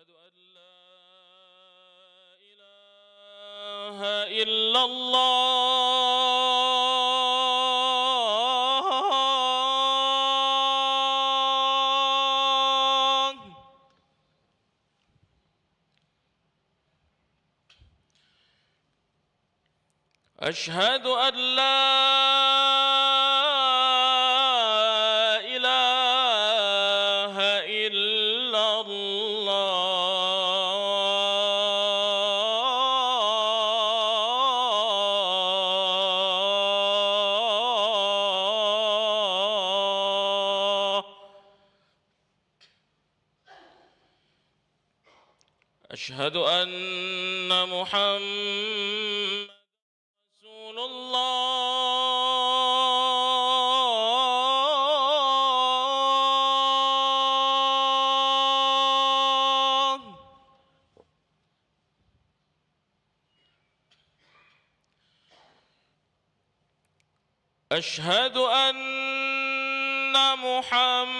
أشهد أن لا إله إلا الله. أشهد أن لا إله إلا الله. أشهد أن محمد رسول الله. أشهد أن محمد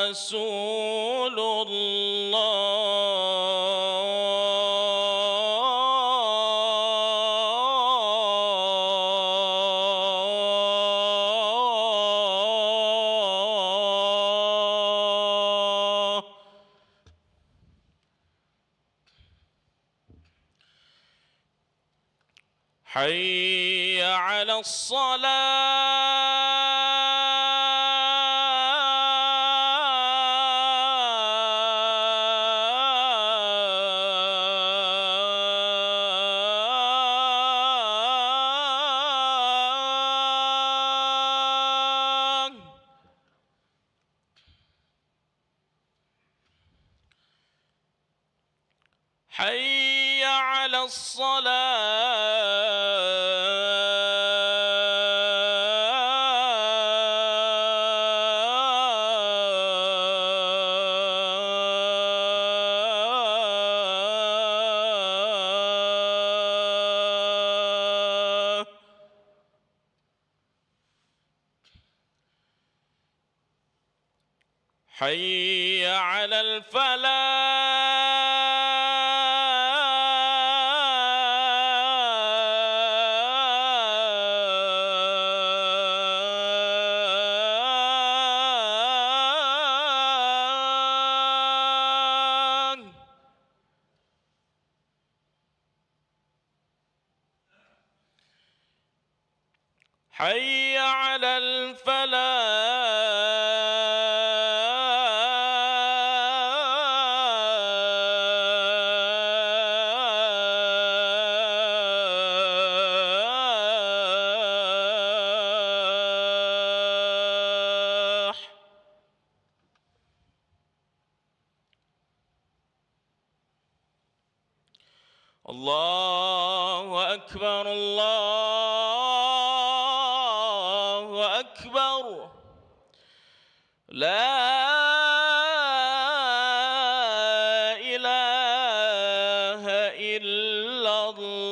رسول الله. حي على الصلاة. حي على الصلاة. حي على الفلاح. حي على الفلاح. الله أكبر الله أكبر. لا إله إلا الله.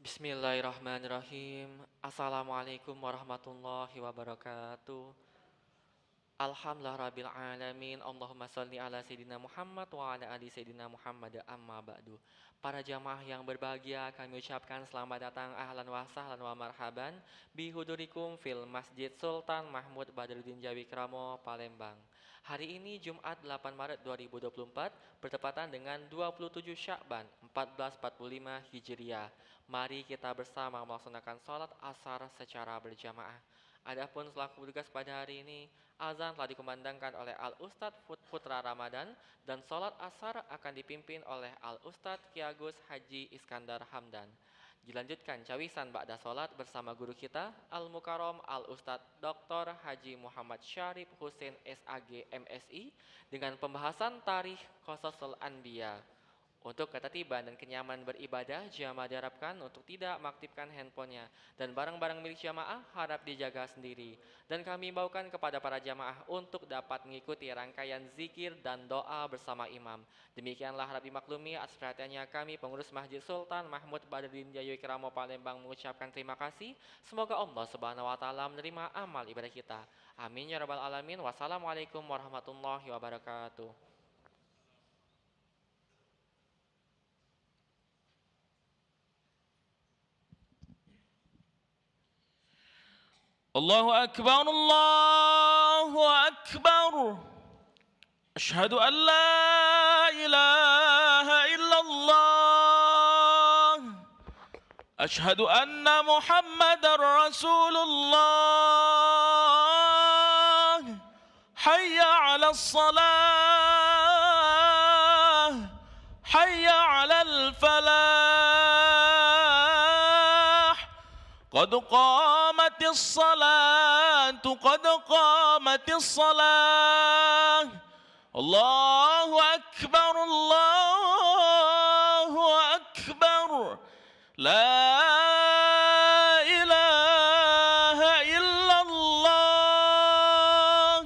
Bismillahirrahmanirrahim. Assalamualaikum warahmatullahi wabarakatuh. Alhamdulillah rabbil alamin. Allahumma salli ala Sayyidina Muhammad wa ala ali Sayyidina Muhammad amma ba'du. Para jamaah yang berbahagia, kami ucapkan selamat datang ahlan wa sahlan wa marhaban bihudurikum fil Masjid Sultan Mahmud Badruddin Jawikramo, Palembang. Hari ini Jumat 8 Maret 2024 bertepatan dengan 27 Syakban 1445 Hijriah. Mari kita bersama melaksanakan sholat asar secara berjamaah. Adapun selaku bertugas pada hari ini, azan telah dikumandangkan oleh Al-Ustadz Putra Ramadan dan sholat asar akan dipimpin oleh Al-Ustadz Ki Agus Haji Iskandar Hamdan. Dilanjutkan cawisan ba'da sholat bersama guru kita Al-Mukarram Al-Ustadz Dr. Haji Muhammad Syarif Hussein SAG MSI dengan pembahasan tarikh Qasasul Anbiya. Untuk ketertiban dan kenyamanan beribadah, jamaah diharapkan untuk tidak mengaktifkan handphonenya dan barang-barang milik jamaah harap dijaga sendiri. Dan kami bawakan kepada para jamaah untuk dapat mengikuti rangkaian zikir dan doa bersama imam. Demikianlah harap dimaklumi atas perhatiannya kami pengurus Masjid Sultan Mahmud Badruddin Jawikramo Palembang mengucapkan terima kasih. Semoga Allah Subhanahu wa taala menerima amal ibadah kita. Amin ya rabbal alamin. Wassalamualaikum warahmatullahi wabarakatuh. الله أكبر الله أكبر أشهد أن لا إله إلا الله أشهد أن محمد رسول الله حي على الصلاة حي على الفلاح قد قامت الصلاة قد قامت الصلاة الله أكبر الله أكبر لا إله إلا الله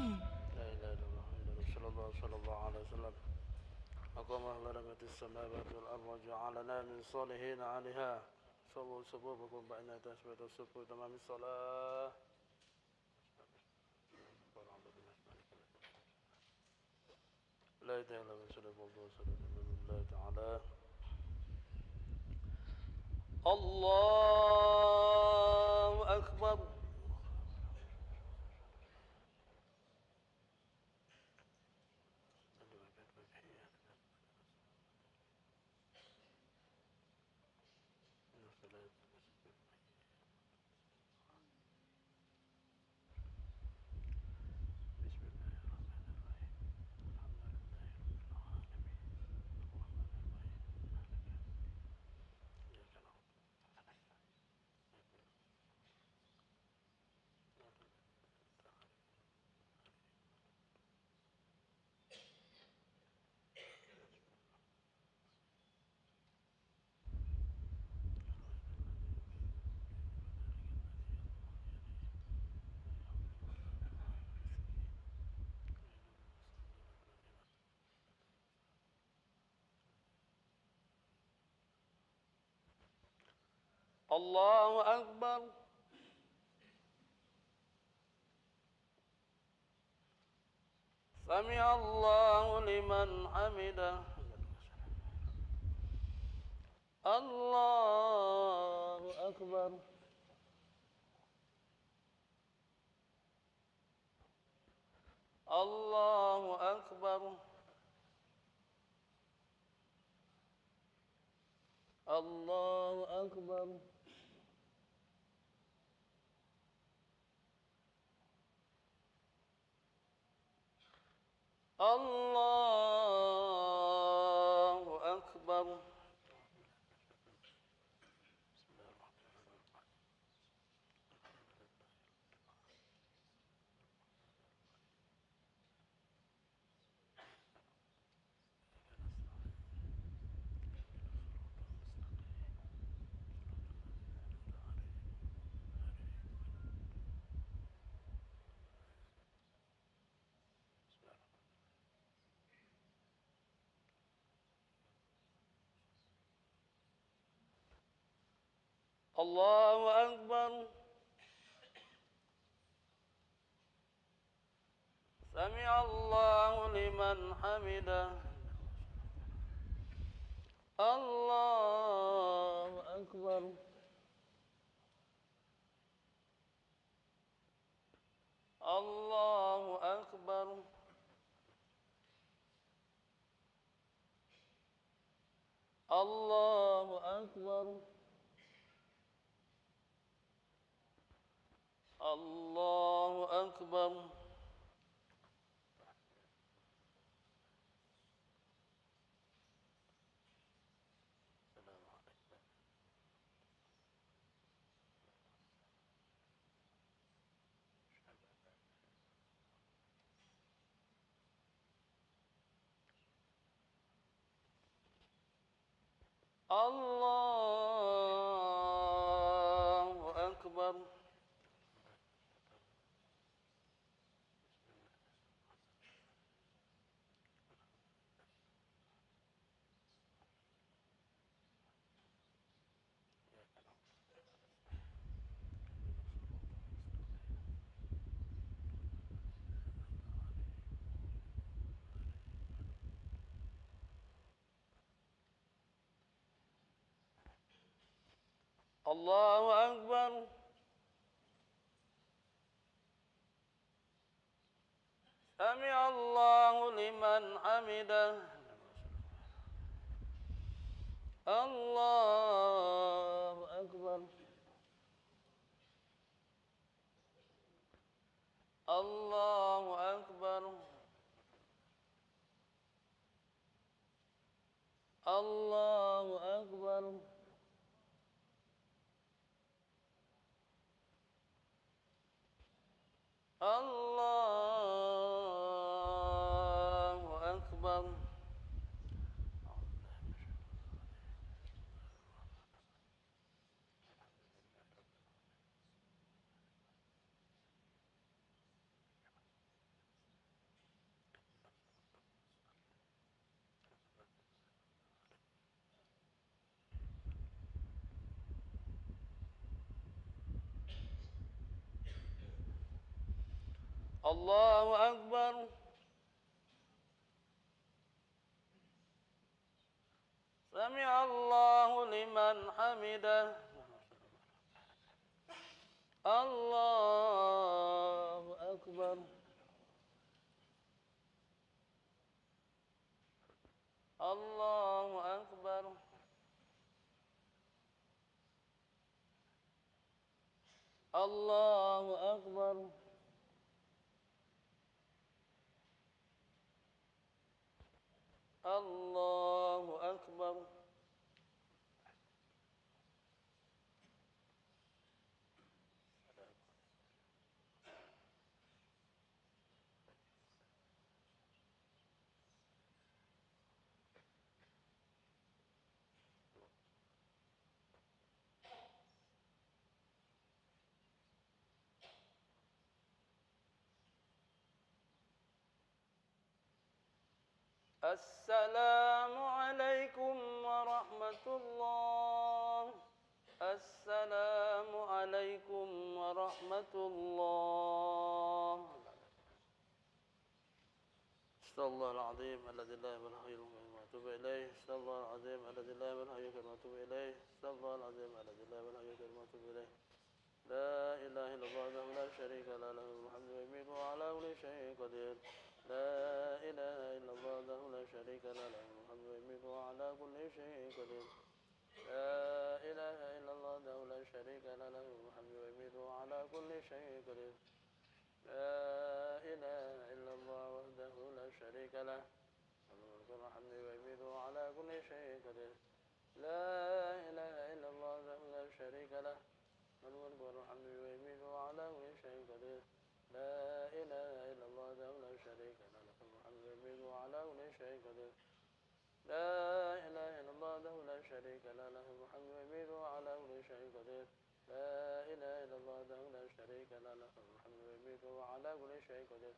لا إله إلا الله محمد رسول الله صلى الله عليه وسلم أقام أهل رحمة السماوات والأرض وجعلنا من صالحين عليها صلوا صفوفكم بين تسبية الصف وتمام الصلاة لا إله إلا الله صلى الله عليه وسلم الله تعالى الله أكبر الله أكبر سمع الله لمن حمده الله أكبر الله أكبر الله أكبر الله أكبر الله أكبر سمع الله لمن حمده الله أكبر الله أكبر الله أكبر الله أكبر الله أكبر الله أكبر سمع الله لمن حمده الله أكبر الله أكبر الله أكبر الله أكبر الله أكبر سمع الله لمن حمده الله أكبر الله أكبر الله أكبر الله أكبر السلام عليكم ورحمة الله السلام عليكم ورحمة الله استغفر الله العظيم الذي لا إله إلا هو وأتوب إليه استغفر الله العظيم الذي لا إله إلا هو وأتوب إليه استغفر الله العظيم الذي لا إله إلا هو وأتوب إليه لا إله إلا الله وحده لا شريك له له الحمد والملك وعلى كل شيء قدير لا إله إلا الله وحده لا شريك له له الحمد والملك وعلى كل شيء قدير لا إله إلا الله وحده لا شريك له له الحمد والملك وعلى كل شيء قدير لا إله إلا الله وحده لا شريك له الملك والحمد والملك وعلى كل شيء قدير لا إله إلا الله وحده لا شريك له الملك والحمد والملك وعلى كل شيء قدير لا إله إلا الله وحده لا شريك له له الحمد والملك وعلى كل شيء قدير لا إله إلا الله وحده لا شريك له له الحمد والملك وعلى كل شيء قدير لا إله إلا الله وحده لا شريك له له الحمد والملك وعلى كل شيء قدير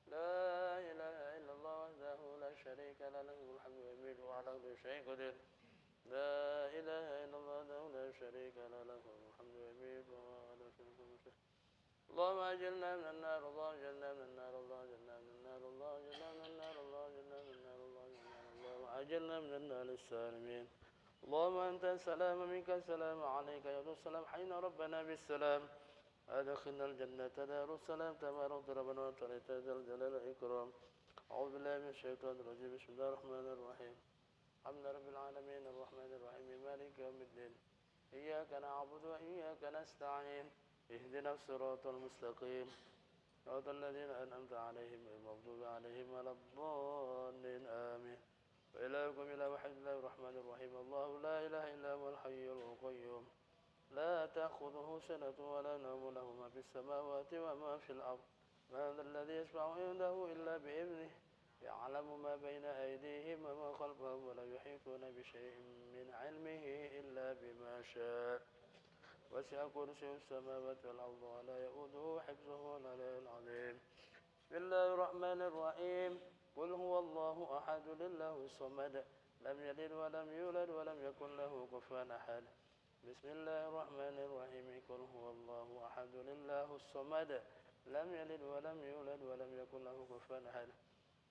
لا إله إلا الله وحده لا شريك له له الحمد والملك وعلى كل شيء قدير لا إله إلا الله وحده لا شريك له له اللهم أجرنا من النار، اللهم أجرنا من النار، اللهم أجرنا من النار، اللهم أجرنا من النار، اللهم أجرنا من النار، اللهم أجرنا من النار السالمين. اللهم أنت السلام منك السلام، عليك يرد السلام، حين ربنا بالسلام. أدخلنا الجنة دار السلام، تبارك ربنا وتعالى ذا الجلال والإكرام. أعوذ بالله من الشيطان الرجيم، بسم الله الرحمن الرحيم. الحمد رب العالمين الرحمن الرحيم مالك يوم الدين. إياك نعبد وإياك نستعين. اهدنا الصراط المستقيم صراط الذين أنعمت عليهم غير المغضوب عليهم ولا الضالين آمين. وإلهكم إله واحد الله الرحمن الرحيم، الله لا إله إلا هو الحي القيوم، لا تأخذه سنة ولا نوم، له ما في السماوات وما في الأرض. ما ذا الذي يشفع عنده إلا بإذنه، يعلم ما بين أيديهم وما خلفهم، ولا يحيطون بشيء من علمه إلا بما شاء. وسع كرسيه السماوات والأرض ولا يؤوده حفظه العلي العظيم. بسم الله الرحمن الرحيم. قل هو الله أحد الله الصمد، لم يلد ولم يولد ولم يكن له كفوا أحد. بسم الله الرحمن الرحيم. قل هو الله أحد الله الصمد، لم يلد ولم يولد ولم يكن له كفوا أحد.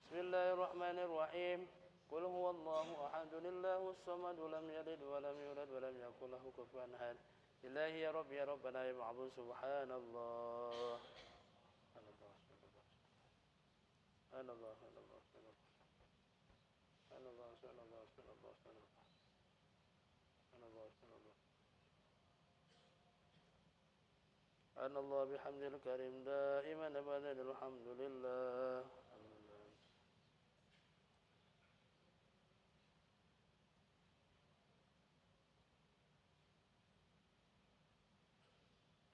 بسم الله الرحمن الرحيم. قل هو الله أحد الله الصمد، لم يلد ولم يولد ولم يكن له كفوا أحد. إلهي يا رب يا ربنا يا معبود، سبحان الله. سبحان الله سبحان الله سبحان الله سبحان الله سبحان الله سبحان الله سبحان الله سبحان الله سبحان الله سبحان الله بحمد الكريم دائما أبدا الحمد لله.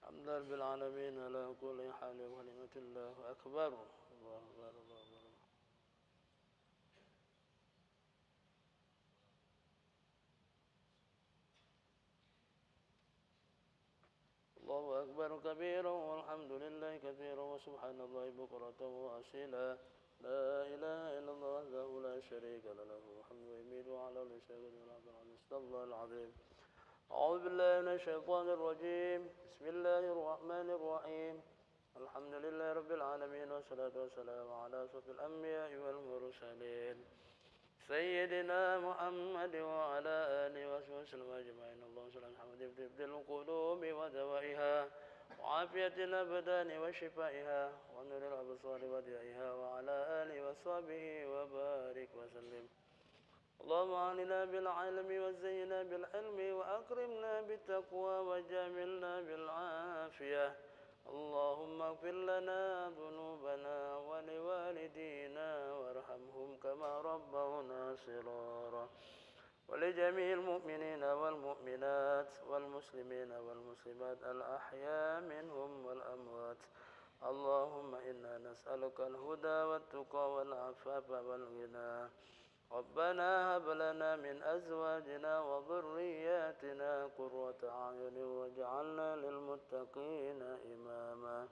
الحمد لله رب العالمين على كل حال، وكلمة الله أكبر. الله أكبر الله أكبر. الله أكبر كبيرا والحمد لله كثيرا وسبحان الله بكرة وأصيلا. لا إله إلا الله وحده لا شريك له، له الحمد يميت وعلى كل شيء قدير. استغفر الله العظيم. أعوذ بالله من الشيطان الرجيم، بسم الله الرحمن الرحيم. الحمد لله رب العالمين والصلاة والسلام على أشرف الأنبياء والمرسلين سيدنا محمد وعلى آله وصحبه وسلم أجمعين. اللهم صل على محمد طب القلوب ودوائها، وعافية الأبدان وشفائها، ونور الأبصار وضيائها، وعلى آله وصحبه وبارك وسلم. اللهم أعلنا بالعلم وزينا بالحلم وأكرمنا بالتقوى وجاملنا بالعافية. اللهم اغفر لنا ذنوبنا ولوالدينا وارحمهم كما ربونا صغارا، ولجميع المؤمنين والمؤمنات والمسلمين والمسلمات الأحياء منهم والأموات. اللهم إنا نسألك الهدى والتقى والعفاف والغنى. ربنا هب لنا من أزواجنا وذرياتنا قرة أعين واجعلنا للمتقين إماما.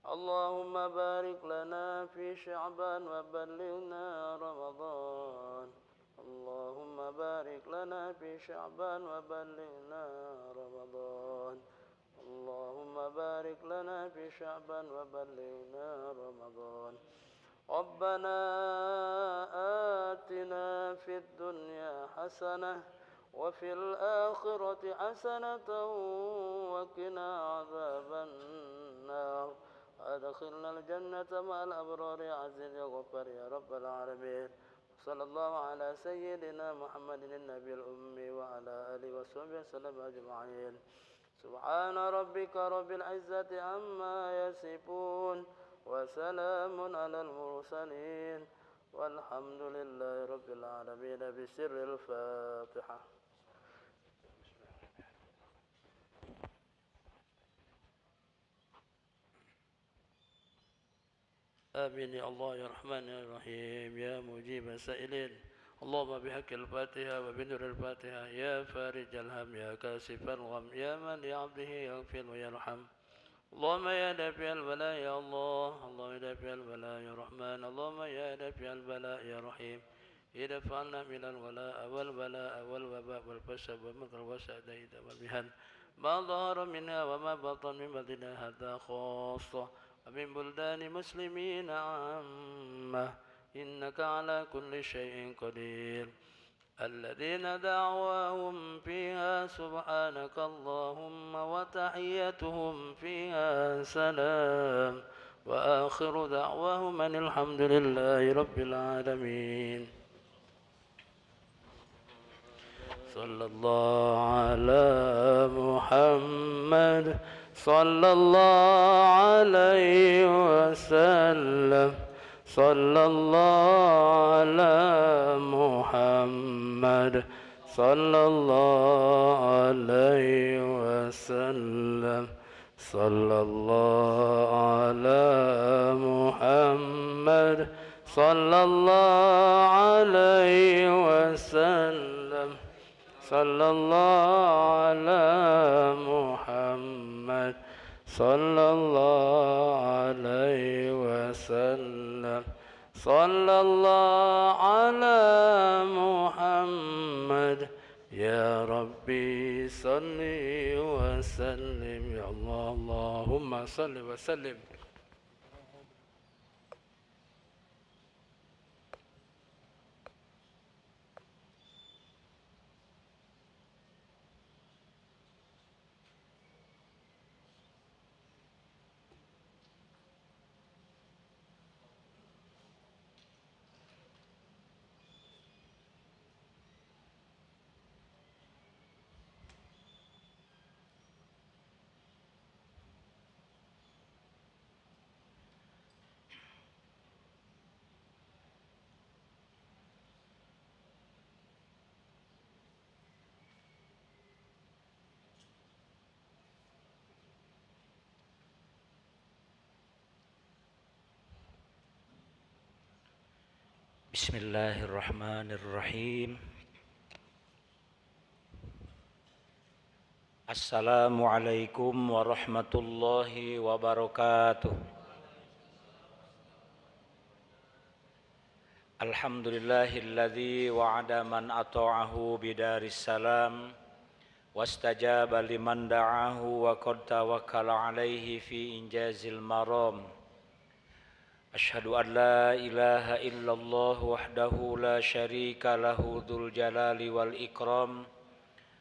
اللهم بارك لنا في شعبان وبلغنا رمضان. اللهم بارك لنا في شعبان وبلغنا رمضان. اللهم بارك لنا في شعبان وبلغنا رمضان. ربنا آتنا في الدنيا حسنة وفي الآخرة حسنة وقنا عذاب النار. أدخلنا الجنة مع الأبرار يا عزيز يا غفار يا رب العالمين. صلى الله على سيدنا محمد النبي الأمي وعلى آله وصحبه وسلم أجمعين. سبحان ربك رب العزة عما يصفون، وسلام على المرسلين، والحمد لله رب العالمين. بسر الفاتحة. آمين يا الله يا رحمن يا رحيم يا مجيب السائلين. اللهم بحق الفاتحة وبنور الفاتحة يا فارج الهم يا كاشف الغم يا من لعبده يغفر ويرحم. اللهم يا دافع البلاء يا الله، اللهم يا دافع البلاء يا رحمن، اللهم يا دافع البلاء يا رحيم. ادفع عنا من الولاء والبلاء والوباء والفساد والمكر والسعداء والمحن ما ظهر منها وما بطن من بلدنا هذا خاصة ومن بلدان مسلمين عامة إنك على كل شيء قدير الذين دعواهم فيها سبحانك اللهم وتحيتهم فيها سلام وآخر دعواهم أن الحمد لله رب العالمين صلى الله على محمد صلى الله عليه وسلم صلى الله على محمد صلى الله عليه وسلم صلى الله على محمد صلى الله عليه وسلم صلى الله على محمد صلى الله عليه وسلم صلى الله على محمد يا ربي صل وسلم يا الله اللهم صل وسلم Bismillahirrahmanirrahim. Assalamualaikum warahmatullahi wabarakatuh. Alhamdulillahilladzi wa'ada man ata'ahu bidaris salam wastajaba liman da'ahu wa qad tawakkala alaihi fi injazil maram. Asyhadu an la ilaha illallah wahdahu la syarika lahu dzul jalali wal ikram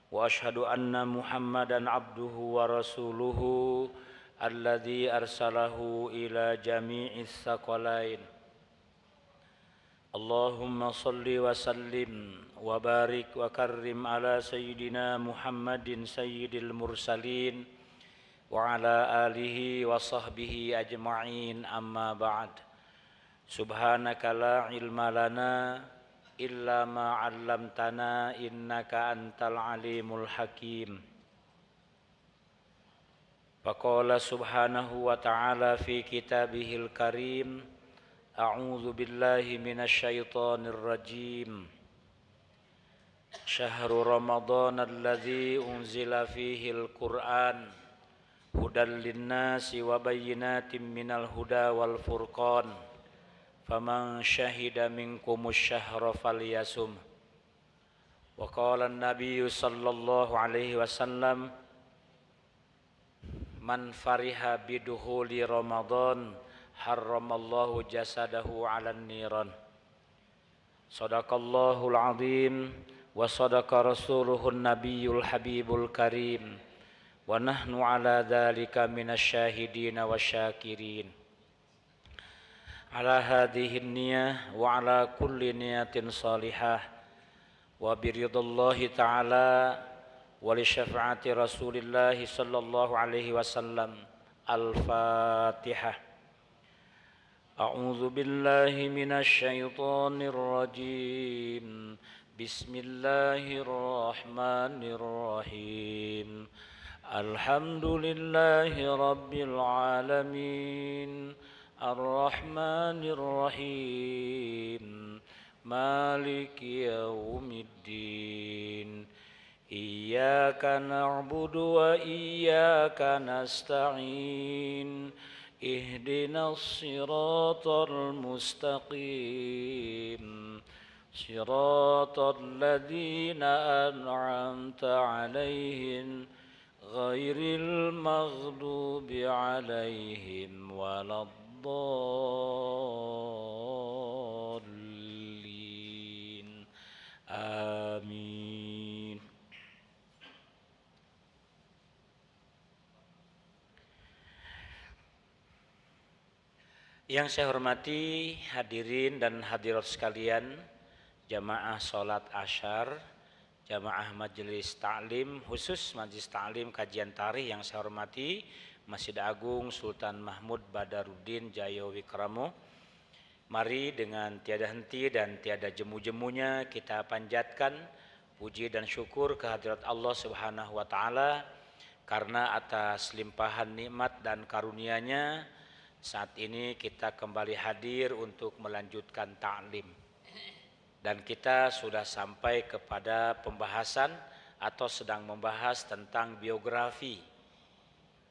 wa asyhadu anna Muhammadan abduhu wa rasuluhu alladzi arsalahu ila jami'is saqalain. Allahumma salli wa sallim wa barik wa karrim ala sayyidina Muhammadin sayyidil mursalin wa ala alihi wa sahbihi ajma'in amma ba'd. Subhanaka la ilma lana illa ma 'allamtana innaka antal alimul hakim. Faqala subhanahu wa ta'ala fi kitabihil karim a'udzu billahi minasy syaithanir rajim. Syahrul Ramadan alladzi unzila fihil Qur'an hudal linnasi wa bayyinatin minal huda wal furqan faman syahida minkumus syahra falyasum. Wa qala an-nabiyyu sallallahu alaihi wasallam man fariha bidukhuli Ramadan harramallahu jasadahu 'alan niran. Shadaqallahul azim wa sadaqa rasuluhun nabiyyul habibul karim. Wa nahnu ala dzalika minasyahidina wasyakirin. Ala hadhihi niyyah wa ala kulli niyatin salihah wa biridhallahi ta'ala wa li syafaati Rasulillah sallallahu alaihi wasallam. Al-Fatihah. A'udzu billahi minasy syaithanir rajim. Bismillahirrahmanirrahim. Alhamdulillahi rabbil alamin. Ar-Rahmanir Rahim. Maliki yaumiddin. Iyyaka na'budu wa iyyaka nasta'in. Ihdinas siratal mustaqim. Siratal ladzina an'amta 'alaihim غير المغضوب عليهم ولا الضالين آمين. Yang saya hormati hadirin dan hadirat sekalian, jamaah sholat asyar, jamaah majelis ta'lim, khusus majelis ta'lim kajian tarikh yang saya hormati Masjid Agung Sultan Mahmud Badaruddin Jaya Wikramo. Mari dengan tiada henti dan tiada jemu-jemunya kita panjatkan puji dan syukur kehadirat Allah Subhanahu wa taala karena atas limpahan nikmat dan karunia-Nya saat ini kita kembali hadir untuk melanjutkan ta'lim. Dan kita sudah sampai kepada pembahasan atau sedang membahas tentang biografi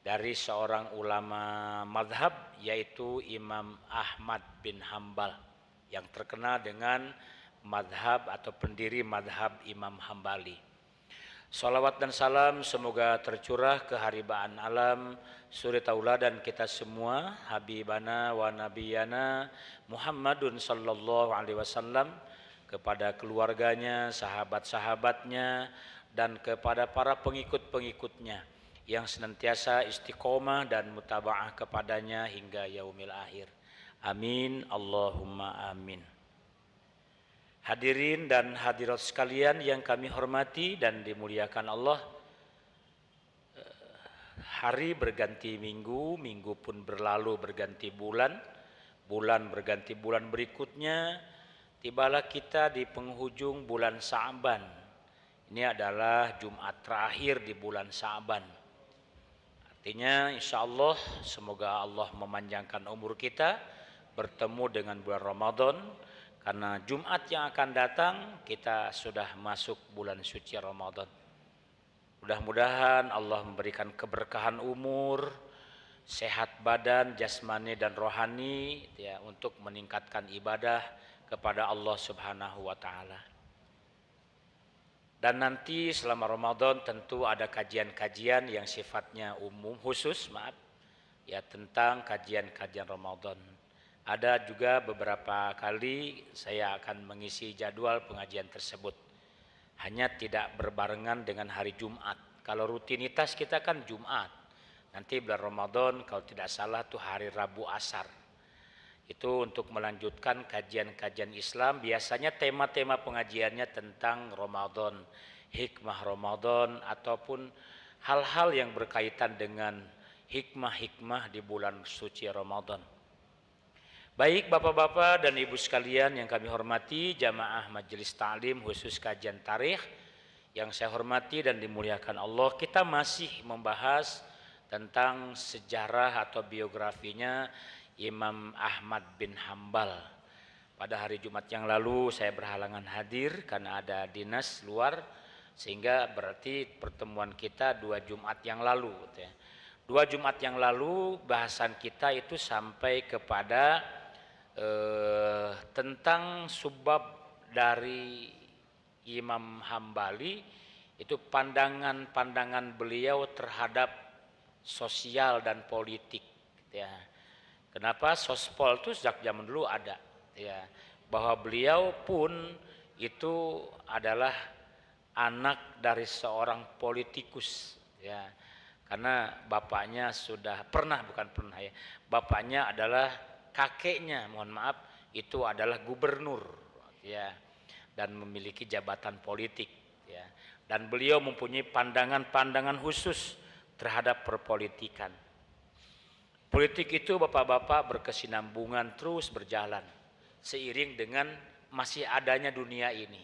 dari seorang ulama madhab, yaitu Imam Ahmad bin Hambal, yang terkenal dengan madhab atau pendiri madhab Imam Hambali. Salawat dan salam semoga tercurah ke haribaan alam, suri tauladan kita semua, habibana wa nabiyana Muhammadun sallallahu alaihi wasallam, kepada keluarganya, sahabat-sahabatnya, dan kepada para pengikut-pengikutnya yang senantiasa istiqomah dan mutaba'ah kepadanya hingga yaumil akhir. Amin, Allahumma amin. Hadirin dan hadirat sekalian yang kami hormati dan dimuliakan Allah, hari berganti minggu, minggu pun berlalu berganti bulan, bulan berganti bulan berikutnya, tibalah kita di penghujung bulan Sa'ban. Ini adalah Jumat terakhir di bulan Sa'ban. Artinya insya Allah semoga Allah memanjangkan umur kita bertemu dengan bulan Ramadan, karena Jumat yang akan datang kita sudah masuk bulan suci Ramadan. Mudah-mudahan Allah memberikan keberkahan umur, sehat badan, jasmani dan rohani ya, untuk meningkatkan ibadah kepada Allah Subhanahu wa taala. Dan nanti selama Ramadan tentu ada kajian-kajian yang sifatnya umum khusus, ya, tentang kajian-kajian Ramadan. Ada juga beberapa kali saya akan mengisi jadwal pengajian tersebut. Hanya tidak berbarengan dengan hari Jumat. Kalau rutinitas kita kan Jumat. Nanti bulan Ramadan kalau tidak salah tuh hari Rabu Asar. Itu untuk melanjutkan kajian-kajian Islam. Biasanya tema-tema pengajiannya tentang Ramadan, hikmah Ramadan, ataupun hal-hal yang berkaitan dengan hikmah-hikmah di bulan suci Ramadan. Baik bapak-bapak dan ibu sekalian yang kami hormati, jamaah majelis ta'lim khusus kajian tarikh yang saya hormati dan dimuliakan Allah, kita masih membahas tentang sejarah atau biografinya Imam Ahmad bin Hambal. Pada hari Jumat yang lalu saya berhalangan hadir karena ada dinas luar, sehingga berarti pertemuan kita 2 Jumat yang lalu. 2 Jumat yang lalu bahasan kita itu sampai kepada tentang subbab dari Imam Hambali, itu pandangan-pandangan beliau terhadap sosial dan politik ya. Kenapa sospol itu sejak zaman dulu ada ya, bahwa beliau pun itu adalah anak dari seorang politikus ya, karena bapaknya sudah bapaknya adalah kakeknya, mohon maaf, itu adalah gubernur ya, dan memiliki jabatan politik ya, dan beliau mempunyai pandangan-pandangan khusus terhadap perpolitikan. Politik itu bapak-bapak berkesinambungan terus berjalan seiring dengan masih adanya dunia ini.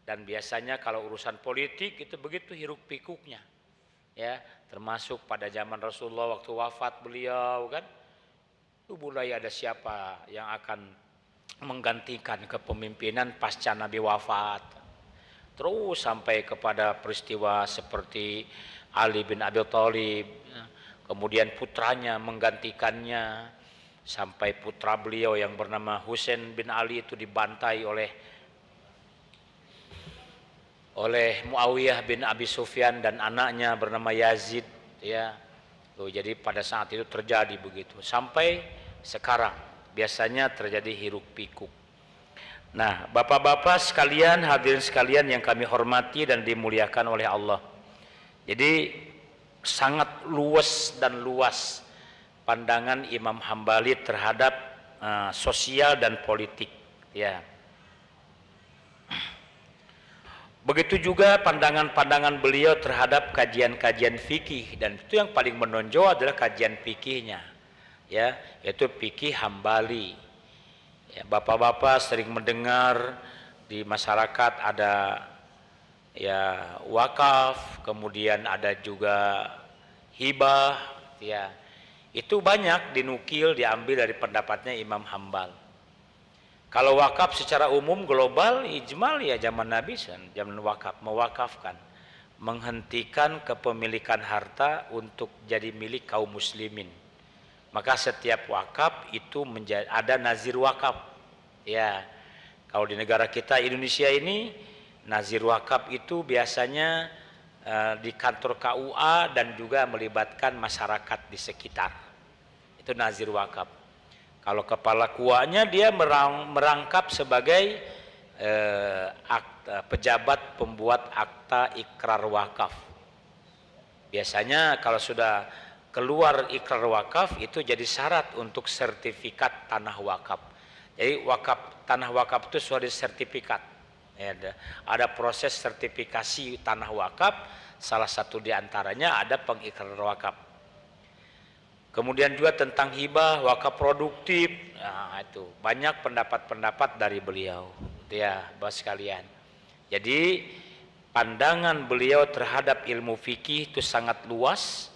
Dan biasanya kalau urusan politik itu begitu hiruk pikuknya ya, termasuk pada zaman Rasulullah waktu wafat beliau kan, itu mulai ada siapa yang akan menggantikan kepemimpinan pasca Nabi wafat, terus sampai kepada peristiwa seperti Ali bin Abi Thalib, kemudian putranya menggantikannya, sampai putra beliau yang bernama Husain bin Ali itu dibantai oleh Muawiyah bin Abi Sufyan dan anaknya bernama Yazid, ya. Jadi pada saat itu terjadi begitu sampai sekarang biasanya terjadi hiruk pikuk. Nah, bapak-bapak sekalian, hadirin sekalian yang kami hormati dan dimuliakan oleh Allah. Jadi sangat luas dan luas pandangan Imam Hambali terhadap sosial dan politik, ya. Begitu juga pandangan-pandangan beliau terhadap kajian-kajian fikih, dan itu yang paling menonjol adalah kajian fikihnya, ya, yaitu fikih Hambali. Ya, bapak-bapak sering mendengar di masyarakat ada ya wakaf, kemudian ada juga hibah, ya. Itu banyak dinukil, diambil dari pendapatnya Imam Hambal. Kalau wakaf secara umum global ijmal ya zaman Nabi, zaman wakaf, mewakafkan, menghentikan kepemilikan harta untuk jadi milik kaum muslimin. Maka setiap wakaf itu ada nazir wakaf. Ya, kalau di negara kita Indonesia ini nazir wakaf itu biasanya di kantor KUA dan juga melibatkan masyarakat di sekitar. Itu nazir wakaf. Kalau kepala KUA-nya dia merangkap sebagai pejabat pembuat akta ikrar wakaf. Biasanya kalau sudah keluar ikrar wakaf itu jadi syarat untuk sertifikat tanah wakaf. Jadi tanah wakaf itu sudah sertifikat. Ya, ada proses sertifikasi tanah wakaf, salah satu diantaranya ada pengikrar wakaf. Kemudian juga tentang hibah, wakaf produktif, nah itu banyak pendapat-pendapat dari beliau, ya, Bapak sekalian. Jadi pandangan beliau terhadap ilmu fikih itu sangat luas.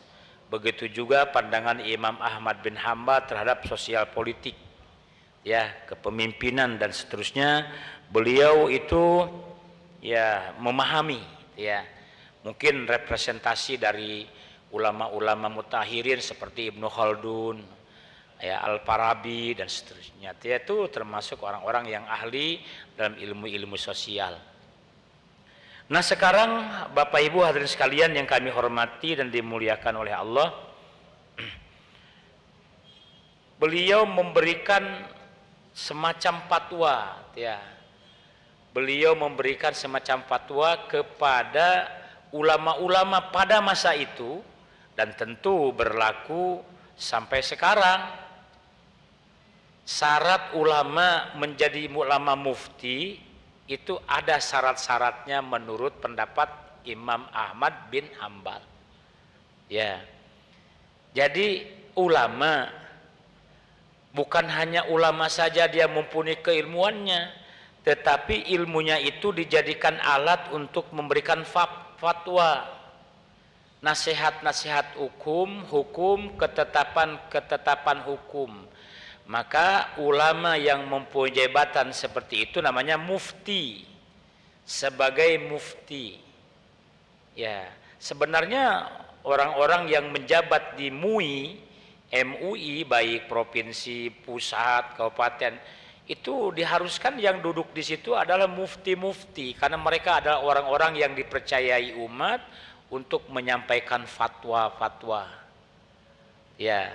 Begitu juga pandangan Imam Ahmad bin Hambal terhadap sosial politik, ya, kepemimpinan dan seterusnya. Beliau itu ya memahami, ya, mungkin representasi dari ulama-ulama mutahirin seperti Ibnu Khaldun, ya, Al-Farabi dan seterusnya. Dia itu termasuk orang-orang yang ahli dalam ilmu-ilmu sosial. Nah, sekarang Bapak Ibu hadirin sekalian yang kami hormati dan dimuliakan oleh Allah, beliau memberikan semacam fatwa, ya. Beliau memberikan semacam fatwa kepada ulama-ulama pada masa itu, dan tentu berlaku sampai sekarang. Syarat ulama menjadi ulama mufti itu ada syarat-syaratnya menurut pendapat Imam Ahmad bin Hambal. Ya. Jadi ulama bukan hanya ulama saja dia mempunyai keilmuannya, tetapi ilmunya itu dijadikan alat untuk memberikan fatwa, nasihat-nasihat hukum, ketetapan hukum. Maka ulama yang mempunyai jabatan seperti itu namanya mufti, sebagai mufti. Ya, sebenarnya orang-orang yang menjabat di MUI baik provinsi, pusat, kabupaten, itu diharuskan yang duduk di situ adalah mufti-mufti, karena mereka adalah orang-orang yang dipercayai umat untuk menyampaikan fatwa-fatwa. Ya,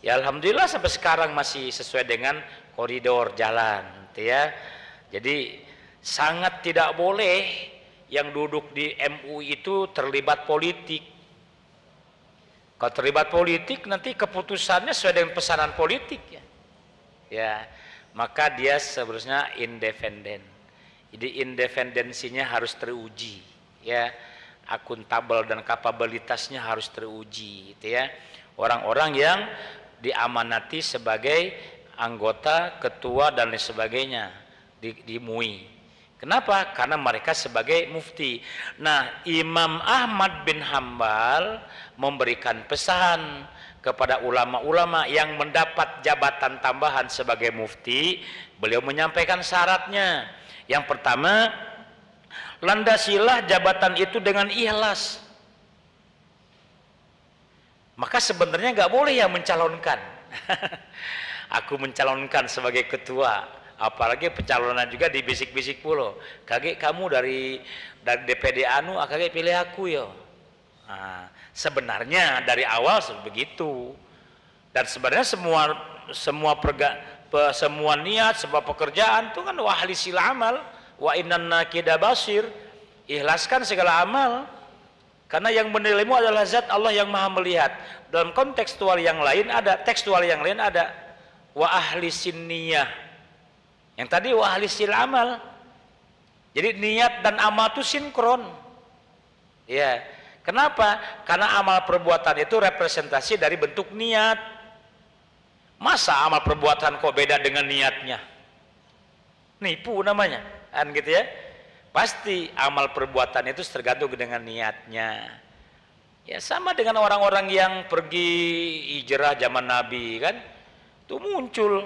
ya alhamdulillah sampai sekarang masih sesuai dengan koridor jalan, ya. Jadi sangat tidak boleh yang duduk di MUI itu terlibat politik. Kalau terlibat politik nanti keputusannya sesuai dengan pesanan politik, ya. Ya, maka dia seharusnya independen. Jadi independensinya harus teruji, ya. Akuntabel dan kapabilitasnya harus teruji, gitu ya. Orang-orang yang diamanati sebagai anggota, ketua dan lain sebagainya di MUI. Kenapa? Karena mereka sebagai mufti. Nah, Imam Ahmad bin Hambal memberikan pesan kepada ulama-ulama yang mendapat jabatan tambahan sebagai mufti. Beliau menyampaikan syaratnya. Yang pertama, landasilah jabatan itu dengan ikhlas. Maka sebenarnya nggak boleh yang mencalonkan. Aku mencalonkan sebagai ketua, apalagi pencalonan juga dibisik-bisik pula. Kage kamu dari DPD anu, kage pilih aku yo. Nah, sebenarnya dari awal begitu. Dan sebenarnya semua niat, semua pekerjaan itu kan wa ahlisil amal wa innana kida basir. Ikhlaskan segala amal. Karena yang menilaimu adalah zat Allah yang maha melihat. Dalam kontekstual yang lain ada, tekstual yang lain ada wa ahlisin niyah. Yang tadi wa ahlisil amal. Jadi niat dan amal itu sinkron. Ya. Kenapa? Karena amal perbuatan itu representasi dari bentuk niat. Masa amal perbuatan kok beda dengan niatnya? Nipu namanya. Kan gitu ya. Pasti amal perbuatan itu tergantung dengan niatnya. Ya sama dengan orang-orang yang pergi hijrah zaman Nabi kan. Itu muncul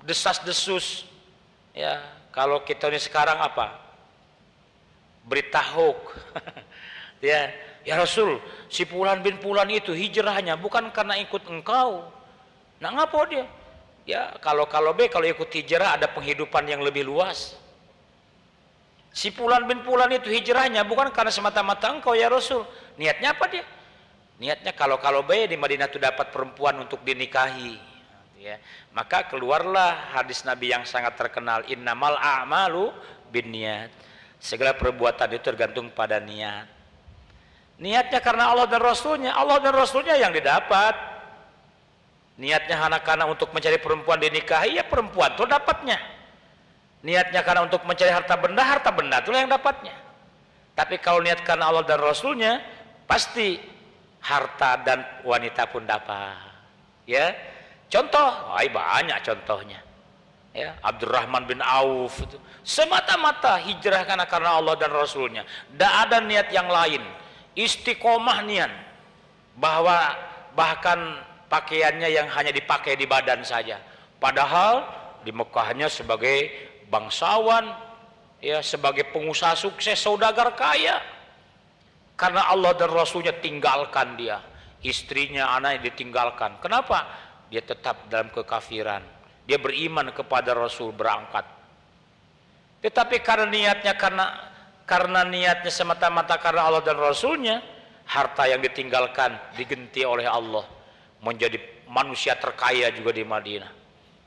desas-desus. Ya, kalau kita ini sekarang apa? Berita hoax. Ya Rasul, si Fulan bin Fulan itu hijrahnya bukan karena ikut engkau. Nah ngapa dia? Ya kalau ikut hijrah ada penghidupan yang lebih luas. Si Fulan bin Fulan itu hijrahnya bukan karena semata-mata engkau ya Rasul. Niatnya apa dia? Niatnya kalau di Madinah itu dapat perempuan untuk dinikahi. Ya. Maka keluarlah hadis Nabi yang sangat terkenal, innamal a'malu binniyat. Segala perbuatan itu tergantung pada niat. Niatnya karena Allah dan Rasulnya yang didapat. Niatnya karena untuk mencari perempuan dinikahi, ya perempuan itu dapatnya. Niatnya karena untuk mencari harta benda itu yang dapatnya. Tapi kalau niat karena Allah dan Rasulnya, pasti harta dan wanita pun dapat. Ya, contoh, banyak contohnya. Ya, Abdurrahman bin Auf itu semata-mata hijrah karena Allah dan Rasulnya. Tidak ada niat yang lain. Istiqomah niat bahwa bahkan pakaiannya yang hanya dipakai di badan saja, padahal di Mekahnya sebagai bangsawan, ya sebagai pengusaha sukses, saudagar kaya, karena Allah dan Rasulnya tinggalkan dia, istrinya, anaknya ditinggalkan. Kenapa? Dia tetap dalam kekafiran, dia beriman kepada Rasul, berangkat. Tetapi karena niatnya semata-mata karena Allah dan Rasulnya, harta yang ditinggalkan diganti oleh Allah menjadi manusia terkaya juga di Madinah,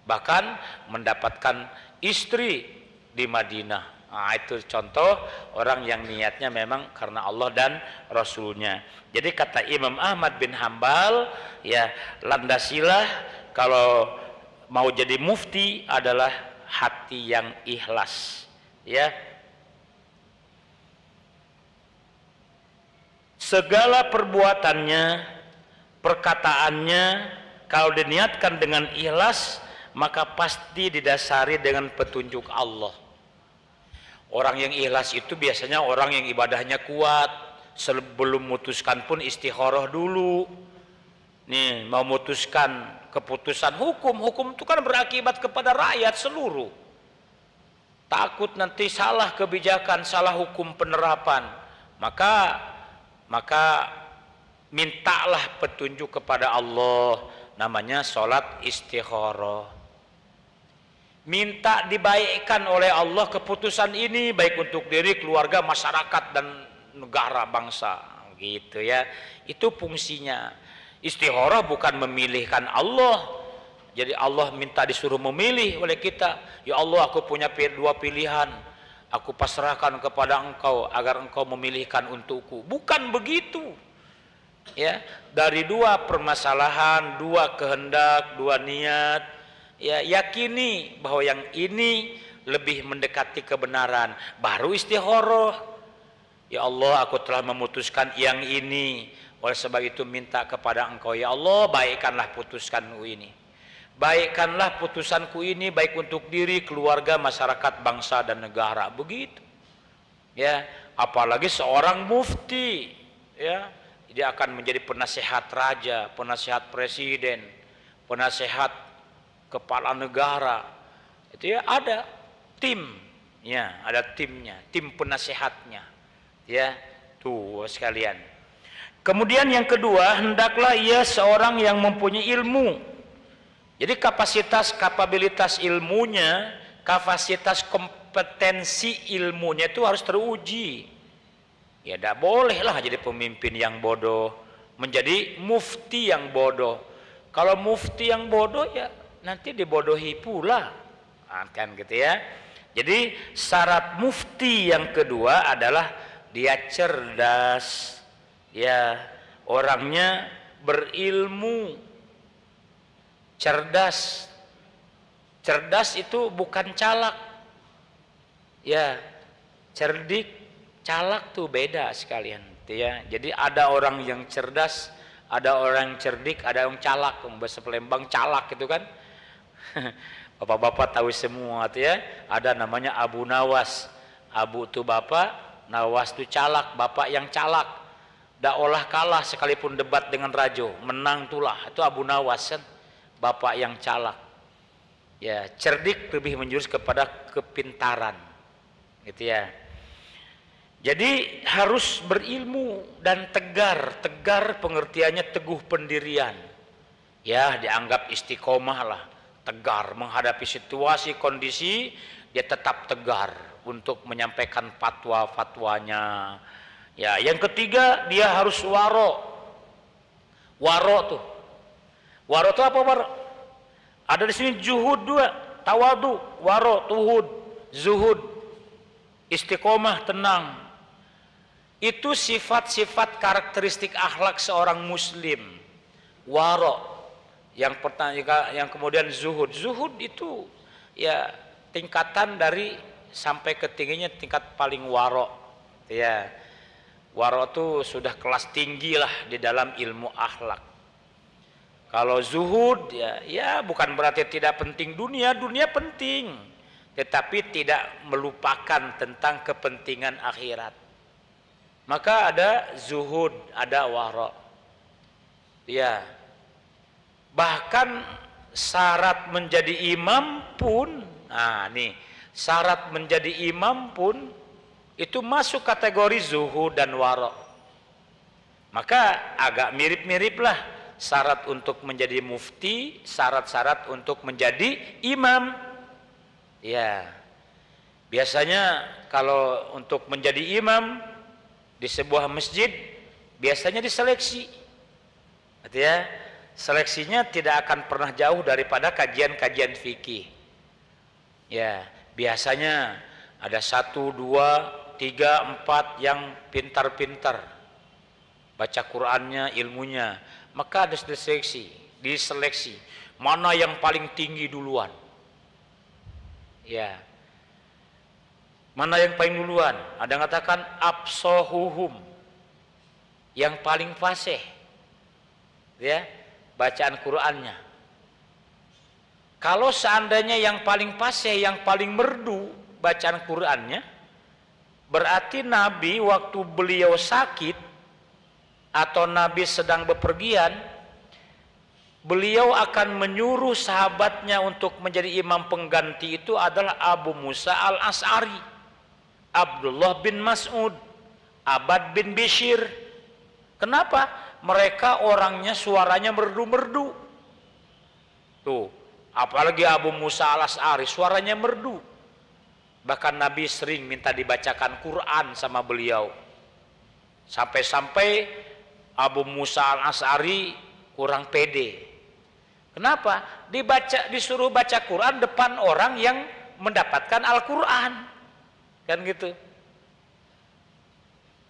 bahkan mendapatkan istri di Madinah. Nah, itu contoh orang yang niatnya memang karena Allah dan Rasulnya. Jadi kata Imam Ahmad bin Hambal, ya landasilah kalau mau jadi mufti adalah hati yang ikhlas. Ya, segala perbuatannya, perkataannya kalau diniatkan dengan ikhlas, maka pasti didasari dengan petunjuk Allah. Orang yang ikhlas itu biasanya orang yang ibadahnya kuat, sebelum memutuskan pun istikharah dulu. Nih, mau memutuskan keputusan hukum itu kan berakibat kepada rakyat seluruh. Takut nanti salah kebijakan, salah hukum penerapan, maka mintalah petunjuk kepada Allah, namanya sholat istikharah. Minta dibaikkan oleh Allah keputusan ini, baik untuk diri, keluarga, masyarakat, dan negara, bangsa, gitu ya. Itu fungsinya. Istikharah bukan memilihkan Allah. Jadi Allah minta disuruh memilih oleh kita. Ya Allah, aku punya dua pilihan, aku pasrahkan kepada engkau agar engkau memilihkan untukku. Bukan begitu. Ya, dari dua permasalahan, dua kehendak, dua niat, ya yakini bahwa yang ini lebih mendekati kebenaran, baru istikharah. Ya Allah, aku telah memutuskan yang ini, oleh sebab itu minta kepada engkau, ya Allah, baikkanlah putuskanku ini, baikkanlah putusanku ini, baik untuk diri, keluarga, masyarakat, bangsa, dan negara. Begitu. Ya, apalagi seorang mufti, ya, dia akan menjadi penasehat raja, penasehat presiden, penasehat kepala negara. Itu ya ada tim, ya ada timnya, tim penasehatnya, ya tuh sekalian. Kemudian yang kedua, hendaklah ia seorang yang mempunyai ilmu. Jadi kapasitas ilmunya, kapasitas kompetensi ilmunya itu harus teruji. Ya tidak bolehlah jadi pemimpin yang bodoh, menjadi mufti yang bodoh. Kalau mufti yang bodoh ya nanti dibodohi pula, kan gitu ya. Jadi syarat mufti yang kedua adalah dia cerdas, ya orangnya berilmu. Cerdas itu bukan calak, ya cerdik, calak tuh beda sekalian, ya. Jadi ada orang yang cerdas, ada orang yang cerdik, ada yang calak. Bahasa Palembang calak itu kan. Bapak-bapak tahu semua tuh ya. Ada namanya Abu Nawas. Abu itu bapak, Nawas itu calak, bapak yang calak. Dak olah kalah sekalipun debat dengan rajo, menang tulah. Itu Abu Nawas kan, bapak yang calak. Ya, cerdik lebih menjurus kepada kepintaran. Gitu ya. Jadi harus berilmu dan tegar. Tegar pengertiannya teguh pendirian. Ya, dianggap istiqomah lah. Tegar menghadapi situasi kondisi, dia tetap tegar untuk menyampaikan fatwa-fatwanya. Ya, yang ketiga dia harus waro. Waro tuh. Waro tuh apa waro? Ada di sini juhud dua, tawadu, waro, tuhud, zuhud, istiqomah, tenang. Itu sifat-sifat karakteristik akhlak seorang muslim. Waro. Yang pertama, yang kemudian zuhud. Zuhud itu ya tingkatan dari sampai ke tingginya tingkat paling waro. Ya. Waro itu sudah kelas tinggi lah di dalam ilmu akhlak. Kalau zuhud ya bukan berarti tidak penting dunia penting, tetapi tidak melupakan tentang kepentingan akhirat. Maka ada zuhud, ada waro. Ya. Bahkan syarat menjadi imam pun, syarat menjadi imam pun itu masuk kategori zuhud dan waro. Maka agak mirip-mirip lah syarat untuk menjadi mufti, syarat-syarat untuk menjadi imam. Ya. Biasanya kalau untuk menjadi imam di sebuah masjid biasanya diseleksi. Gitu ya. Seleksinya tidak akan pernah jauh daripada kajian-kajian fikih. Ya, biasanya ada 1, 2, 3, 4 yang pintar-pintar baca Qur'annya, ilmunya. Maka ada diseleksi. Mana yang paling tinggi duluan? Ya. Mana yang paling duluan? Ada yang katakan absohuhum, yang paling fasih. Ya, bacaan Qur'annya. Kalau seandainya yang paling fasih, yang paling merdu bacaan Qur'annya, berarti Nabi waktu beliau sakit atau Nabi sedang bepergian, beliau akan menyuruh sahabatnya untuk menjadi imam pengganti. Itu adalah Abu Musa al-Ash'ari, Abdullah bin Mas'ud, Abbad bin Bishr. Kenapa? Mereka orangnya suaranya merdu-merdu. Tuh, apalagi Abu Musa al-Ash'ari suaranya merdu. Bahkan Nabi sering minta dibacakan Quran sama beliau. Sampai-sampai Abu Musa al-Ash'ari kurang pede. Kenapa? Disuruh baca Quran depan orang yang mendapatkan Al-Quran. Kan gitu.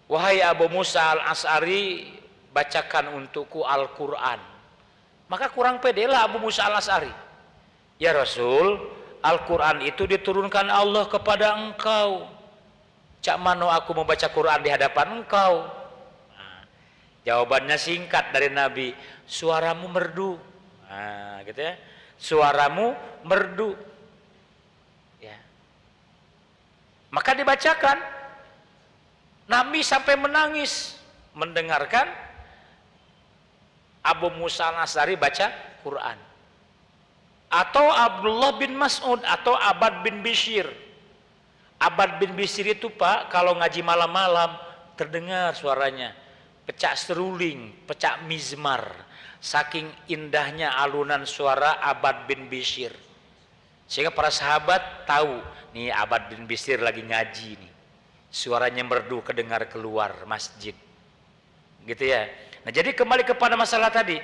Wahai Abu Musa al-Ash'ari, bacakan untukku Al-Quran. Maka kurang pedelah Abu Musa al-Ash'ari. Ya Rasul, Al-Quran itu diturunkan Allah kepada engkau. Cak mano aku membaca Quran di hadapan engkau? Jawabannya singkat dari Nabi, suaramu merdu. Gitu ya. Suaramu merdu. Ya. Maka dibacakan. Nabi sampai menangis mendengarkan Abu Musa al-Ash'ari baca Quran. Atau Abdullah bin Mas'ud atau Abbad bin Bishr. Abbad bin Bishr itu Pak, kalau ngaji malam-malam terdengar suaranya. pecah seruling, pecah mizmar, saking indahnya alunan suara Abbad bin Bishr. Sehingga para sahabat tahu, nih Abbad bin Bishr lagi ngaji nih. Suaranya merdu kedengar keluar masjid. Gitu ya. Nah, jadi kembali kepada masalah tadi.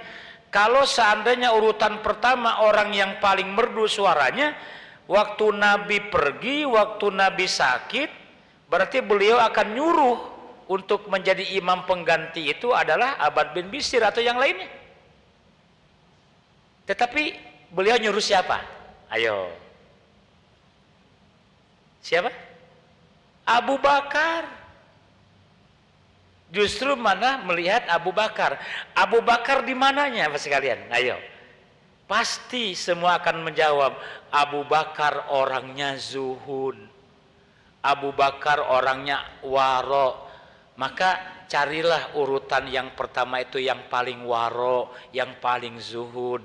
Kalau seandainya urutan pertama orang yang paling merdu suaranya, waktu Nabi pergi, waktu Nabi sakit, berarti beliau akan nyuruh untuk menjadi imam pengganti itu adalah Abbad bin Bishr atau yang lainnya. Tetapi beliau nyuruh siapa? Ayo. Siapa? Abu Bakar. Justru mana melihat Abu Bakar. Abu Bakar di mananya Bapak sekalian? Ayo. Pasti semua akan menjawab, Abu Bakar orangnya zuhud. Abu Bakar orangnya waro. Maka carilah urutan yang pertama itu yang paling waro, yang paling zuhud.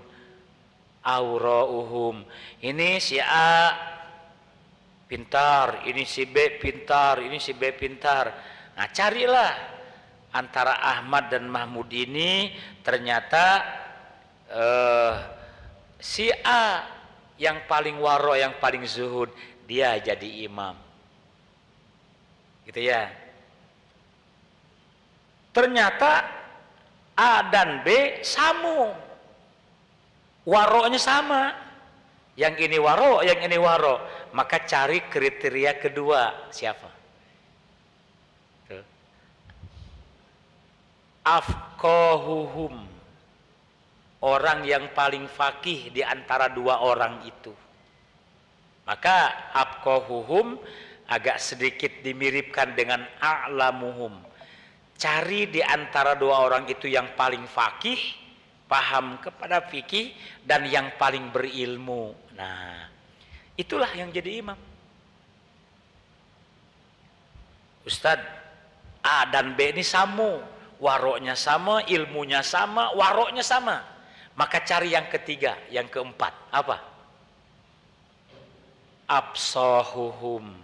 Aurauhum. Ini si A pintar, ini si B pintar, ini si B pintar. Nah, carilah antara Ahmad dan Mahmud ini ternyata si A yang paling waro, yang paling zuhud, dia jadi imam. Gitu ya. Ternyata A dan B sama. Waronya sama. Yang ini waro, yang ini waro. Maka cari kriteria kedua. Siapa? Tuh. Afqahuhum. Orang yang paling fakih di antara dua orang itu. Maka afqahuhum agak sedikit dimiripkan dengan a'lamuhum. Cari di antara dua orang itu yang paling fakih, paham kepada fikih, dan yang paling berilmu. Nah, itulah yang jadi imam. Ustadz, A dan B ini sama, waroknya sama, ilmunya sama, waroknya sama. Maka cari yang ketiga, yang keempat. Apa? Absahuhum,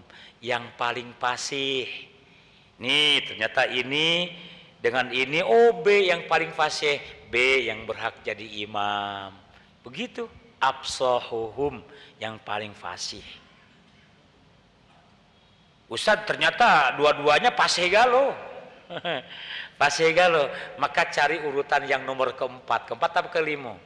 yang paling fasih. Nih, ternyata ini dengan ini, oh B yang paling fasih, B yang berhak jadi imam. Begitu, absahuhum, yang paling fasih. Ustadz, ternyata dua-duanya fasih galo. Fasih galo. Maka cari urutan yang nomor keempat. Keempat atau kelima?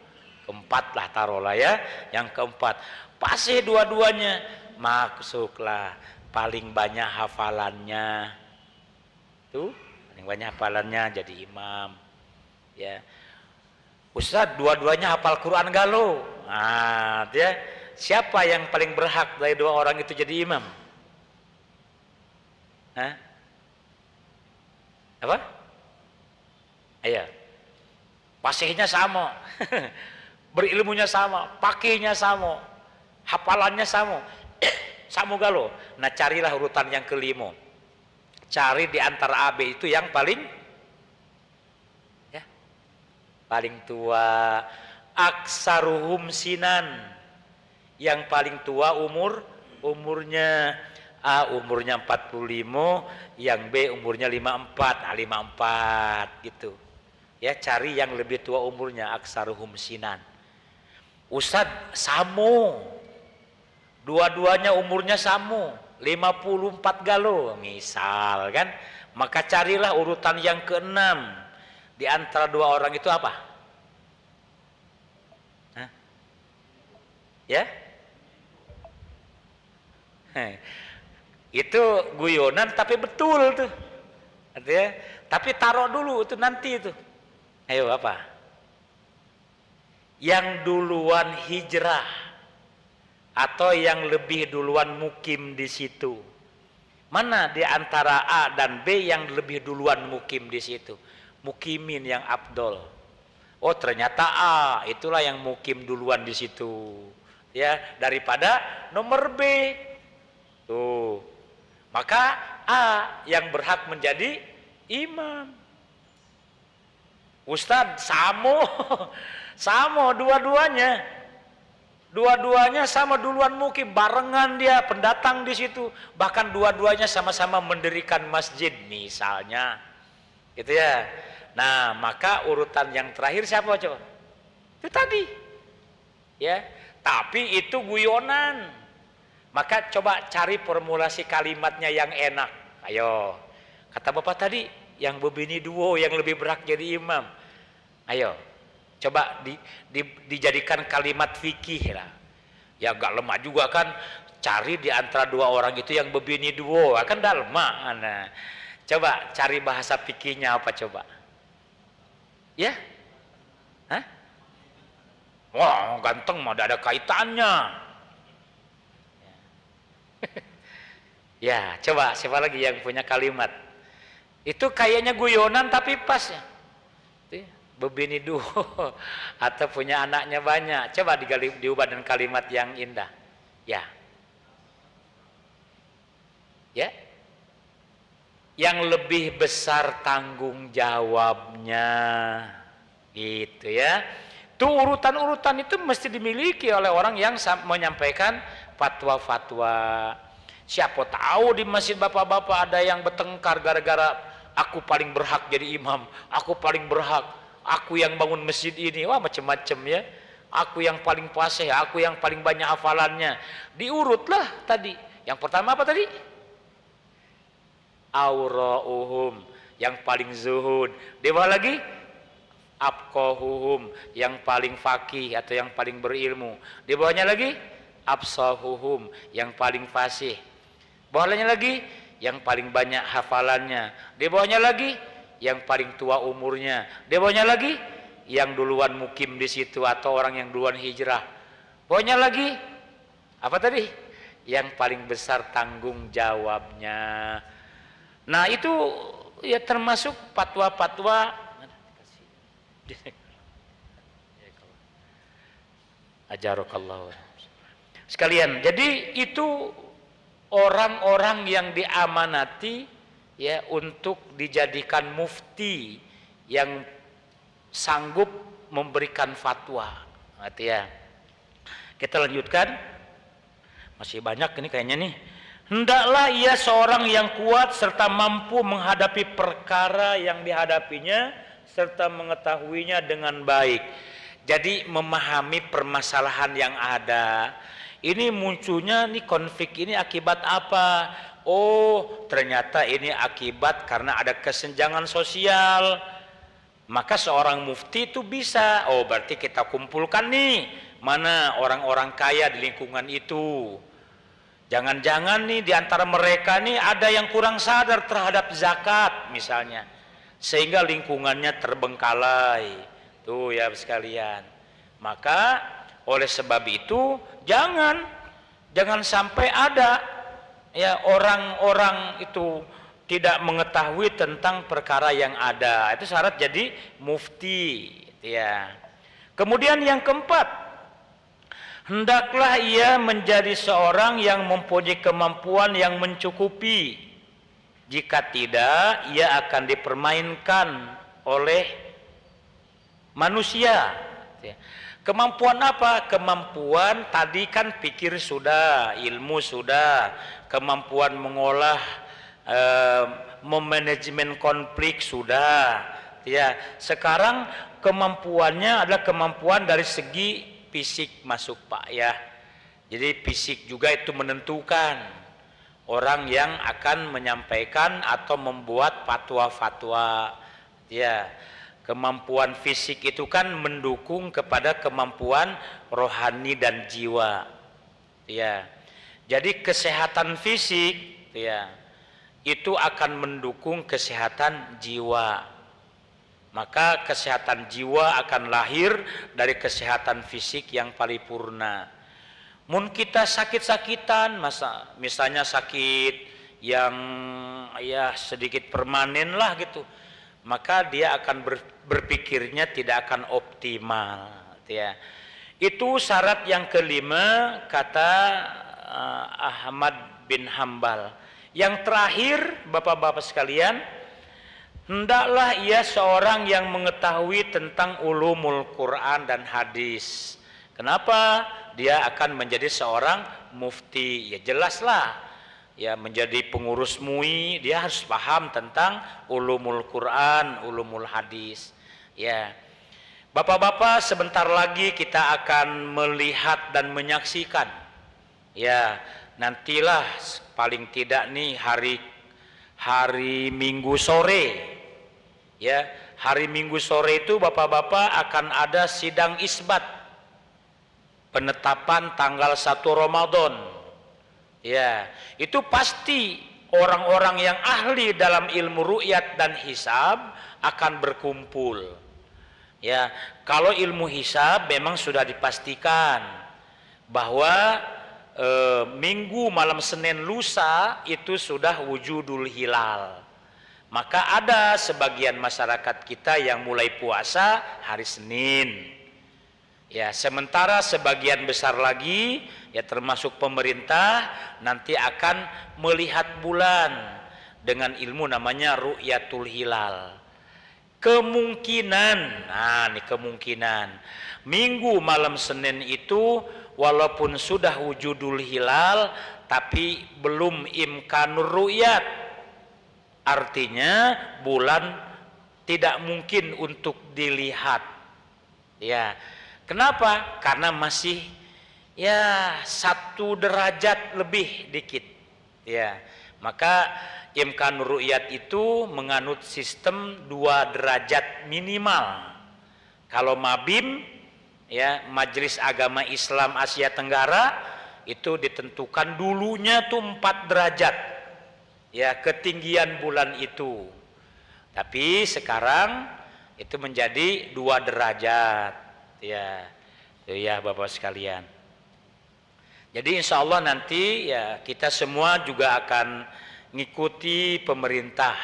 Keempat lah taruhlah ya. Yang keempat, fasih dua-duanya. Masuklah, paling banyak hafalannya. Tuh, paling banyak hafalannya jadi imam. Ya. Ustadz, dua-duanya hafal Quran galau. Nah, dia siapa yang paling berhak dari dua orang itu jadi imam? Hah? Apa? Ayo. Fasihnya sama. Berilmunya sama, pakainya sama, hafalannya sama. Sama galau. Nah, carilah urutan yang kelima. Cari di antara AB itu yang paling ya, paling tua. Aksaruhum sinan, yang paling tua umurnya. A umurnya 45, yang B umurnya 54. Nah, 54 gitu. Ya, cari yang lebih tua umurnya, aksaruhum sinan. Ustadz, sama. Dua-duanya umurnya sama, 54 galo misal kan. Maka carilah urutan yang keenam. Di antara dua orang itu apa? Hah? Ya? Itu guyonan tapi betul tuh. Artinya, tapi taruh dulu itu nanti itu. Ayo apa? Yang duluan hijrah atau yang lebih duluan mukim di situ. Mana di antara A dan B yang lebih duluan mukim di situ? Mukimin yang afdol. Oh, ternyata A itulah yang mukim duluan di situ. Ya, daripada nomor B. Tuh. Maka A yang berhak menjadi imam. Ustadz, sama dua-duanya. Dua-duanya sama duluan mukim, barengan dia pendatang di situ. Bahkan dua-duanya sama-sama mendirikan masjid misalnya. Gitu ya. Nah, maka urutan yang terakhir siapa coba? Itu tadi. Ya, tapi itu guyonan. Maka coba cari formulasi kalimatnya yang enak. Ayo. Kata Bapak tadi, yang bebini duo yang lebih berhak jadi imam. Ayo. Coba dijadikan kalimat fikih lah. Ya agak lemah juga kan. Cari di antara dua orang itu yang bebini duo, kan dah lemah. Nah, coba cari bahasa fikihnya apa coba? Ya? Hah? Wah, ganteng mah ada kaitannya. Ya, coba siapa lagi yang punya kalimat? Itu kayaknya guyonan tapi pas ya. Bebini duo atau punya anaknya banyak. Coba diubah dengan kalimat yang indah. Ya. Ya, yang lebih besar tanggung jawabnya, gitu ya. Tuh urutan-urutan itu mesti dimiliki oleh orang yang menyampaikan fatwa-fatwa. Siapa tahu di masjid bapak-bapak ada yang bertengkar gara-gara aku paling berhak jadi imam, aku paling berhak, aku yang bangun masjid ini, wah macam-macam ya. Aku yang paling fasih, aku yang paling banyak hafalannya. Diurutlah tadi. Yang pertama apa tadi? Aura'uhum, yang paling zuhud. Di bawah lagi abqahuhum, yang paling faqih atau yang paling berilmu. Di bawahnya lagi absahuhum, yang paling fasih. Bawahnya lagi yang paling banyak hafalannya. Di bawahnya lagi yang paling tua umurnya. Di bawahnya lagi yang duluan mukim di situ atau orang yang duluan hijrah. Bawahnya lagi apa tadi? Yang paling besar tanggung jawabnya. Nah itu ya termasuk fatwa-fatwa ajarokallahu sekalian. Jadi itu orang-orang yang diamanati ya untuk dijadikan mufti yang sanggup memberikan fatwa. Arti ya. Kita lanjutkan. Masih banyak ini kayaknya nih. Hendaklah ia seorang yang kuat serta mampu menghadapi perkara yang dihadapinya serta mengetahuinya dengan baik. Jadi memahami permasalahan yang ada. Ini munculnya nih konflik ini akibat apa? Oh, ternyata ini akibat karena ada kesenjangan sosial. Maka seorang mufti itu bisa, oh berarti kita kumpulkan nih mana orang-orang kaya di lingkungan itu. Jangan-jangan nih di antara mereka nih ada yang kurang sadar terhadap zakat misalnya, sehingga lingkungannya terbengkalai. Tuh ya sekalian. Maka oleh sebab itu jangan sampai ada ya orang-orang itu tidak mengetahui tentang perkara yang ada. Itu syarat jadi mufti ya. Kemudian yang keempat, hendaklah ia menjadi seorang yang mempunyai kemampuan yang mencukupi. Jika tidak, ia akan dipermainkan oleh manusia. Kemampuan apa? Kemampuan tadi kan pikir sudah, ilmu sudah, kemampuan mengolah, memanajemen konflik sudah. Ya, sekarang kemampuannya adalah kemampuan dari segi fisik masuk Pak ya. Jadi fisik juga itu menentukan orang yang akan menyampaikan atau membuat fatwa-fatwa ya. Kemampuan fisik itu kan mendukung kepada kemampuan rohani dan jiwa ya. Jadi kesehatan fisik ya itu akan mendukung kesehatan jiwa. Maka kesehatan jiwa akan lahir dari kesehatan fisik yang paripurna. Mun kita sakit-sakitan, misalnya sakit yang ya sedikit permanen lah gitu, maka dia akan berpikirnya tidak akan optimal. Ya. Itu syarat yang kelima kata Ahmad bin Hambal. Yang terakhir, bapak-bapak sekalian, hendaklah ia seorang yang mengetahui tentang ulumul Quran dan hadis. Kenapa? Dia akan menjadi seorang mufti. Ya jelaslah. ya menjadi pengurus MUI, dia harus paham tentang ulumul Quran, ulumul hadis. Ya, Bapak-bapak, sebentar lagi kita akan melihat dan menyaksikan, ya nantilah paling tidak nih hari Minggu sore, ya hari Minggu sore itu bapak-bapak akan ada sidang isbat penetapan tanggal 1 Ramadan. Ya, itu pasti orang-orang yang ahli dalam ilmu ru'yat dan hisab akan berkumpul. Ya, kalau ilmu hisab memang sudah dipastikan bahwa Minggu malam Senin lusa itu sudah wujudul hilal. Maka ada sebagian masyarakat kita yang mulai puasa hari Senin. Ya, sementara sebagian besar lagi ya termasuk pemerintah nanti akan melihat bulan dengan ilmu namanya ru'yatul hilal. Kemungkinan, nah ini kemungkinan Minggu malam Senin itu walaupun sudah wujudul hilal tapi belum imkanur ru'yat, artinya bulan tidak mungkin untuk dilihat. Ya, kenapa? Karena masih ya 1 derajat lebih dikit. Ya, maka imkanur ru'yat itu menganut sistem 2 derajat minimal. Kalau Mabim, ya Majelis Agama Islam Asia Tenggara, itu ditentukan dulunya tuh 4 derajat ya ketinggian bulan itu, tapi sekarang itu menjadi 2 derajat ya Bapak sekalian. Jadi insya Allah nanti ya kita semua juga akan ngikuti pemerintah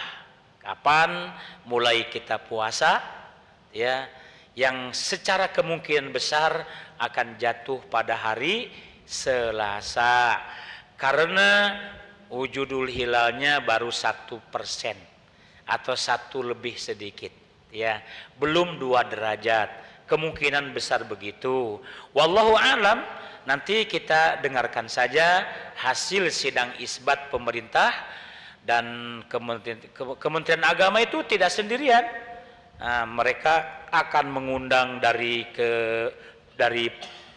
kapan mulai kita puasa, ya yang secara kemungkinan besar akan jatuh pada hari Selasa karena wujudul hilalnya baru 1% atau 1 lebih sedikit, ya belum 2 derajat, kemungkinan besar begitu. Wallahu alam, nanti kita dengarkan saja hasil sidang isbat pemerintah. Dan Kementerian Agama itu tidak sendirian. Nah, mereka akan mengundang dari